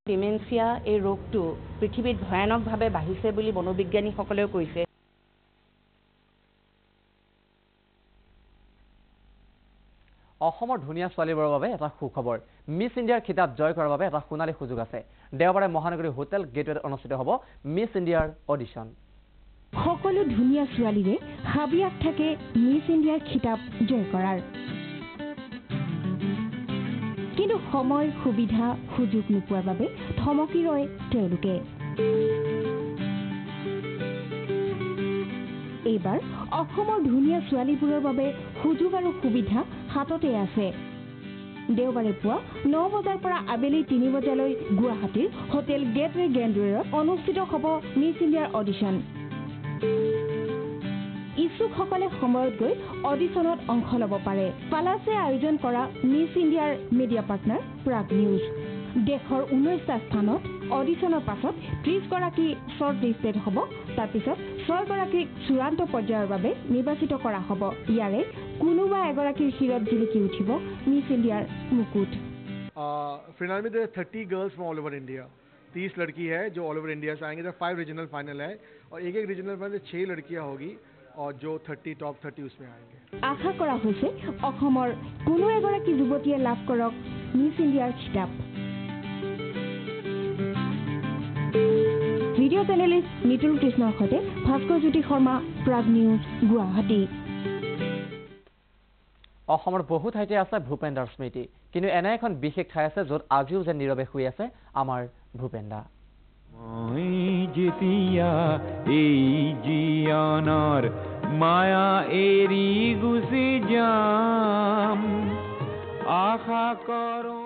Dementia এই ৰোগটো পৃথিৱীত ভয়ানকভাৱে বাঢ়িছে বুলি মনোবিজ্ঞানীসকলেও কৈছে। অসমৰ ধুনীয়া ছোৱালীবোৰৰ বাবে এটা সুখবৰ। মিছ ইণ্ডিয়াৰ খিতাপ জয় কৰাৰ বাবে এটা সোণালী সুযোগ আছে। দেওবাৰে মহানগৰী হোটেল গেটৱেত অনুষ্ঠিত হ'ব মিছ ইণ্ডিয়াৰ অডিশ্যন। সকলো ধুনীয়া ছোৱালীৰে হাবিয়াস থাকে মিছ ইণ্ডিয়াৰ খিতাপ জয় কৰাৰ। কিন্তু সময় সুবিধা সুযোগ নোপোৱাৰ বাবে থমকি ৰয় তেওঁলোকে। এইবাৰ অসমৰ ধুনীয়া ছোৱালীবোৰৰ বাবে সুযোগ আৰু সুবিধা হাততে আছে। দেওবাৰে পুৱা 9 বজাৰ পৰা আবেলি 3 বজালৈ গুৱাহাটীৰ হোটেল গেটৱে গ্ৰেণ্ডৱেৰত অনুষ্ঠিত হ'ব মিছ ইণ্ডিয়াৰ অডিশ্যন। ইচ্ছুকসকলে সময়ত গৈ অডিশ্যনত অংশ ল'ব পাৰে। পালাছে আয়োজন কৰা মিছ ইণ্ডিয়াৰ মিডিয়া পাৰ্টনাৰ প্ৰাগ নিউজ। দেশৰ 19টা স্থানত অডিশ্যনৰ পাছত 30 গৰাকী শ্বৰ্ট লিষ্টেড হ'ব। তাৰপিছত 6 গৰাকীক চূড়ান্ত পৰ্যায়ৰ বাবে নিৰ্বাচিত কৰা হ'ব। ইয়াৰে কোনোবা এগৰাকীৰ শিৰত জিলিকি উঠিব মিছ ইণ্ডিয়াৰ মুকুট। फिलहाल में 30 girls from all over India, 30 लड़की है जो ऑल ओवर इंडिया से आएंगे। 5 रीजनल फाइनल है और एक रीजनल फाइनल 6 लड़कियां होगी और जो 30 टॉप 30 उसमें आएंगे। आशा কৰা হৈছে অসমৰ কোনো এগৰাকী যুৱতীয়ে লাভ কৰক মিছ ইণ্ডিয়াৰ খিতাপ। ভিডিঅ' জেৰ্নেলিষ্ট নিতুল কৃষ্ণৰ সৈতে ভাস্কৰ জ্যোতি শৰ্মা, প্ৰাগ নিউজ, গুৱাহাটী। অসমৰ বহু ঠাইতে আছে ভূপেন্দাৰ স্মৃতি, কিন্তু এনে এখন বিশেষ ঠাই আছে য'ত আজিও যেন নীৰৱে শুই আছে আমাৰ ভূপেন্দা। মই যেতিয়া এই জীয়ানৰ মায়া এৰি গুচি যাম আশা কৰোঁ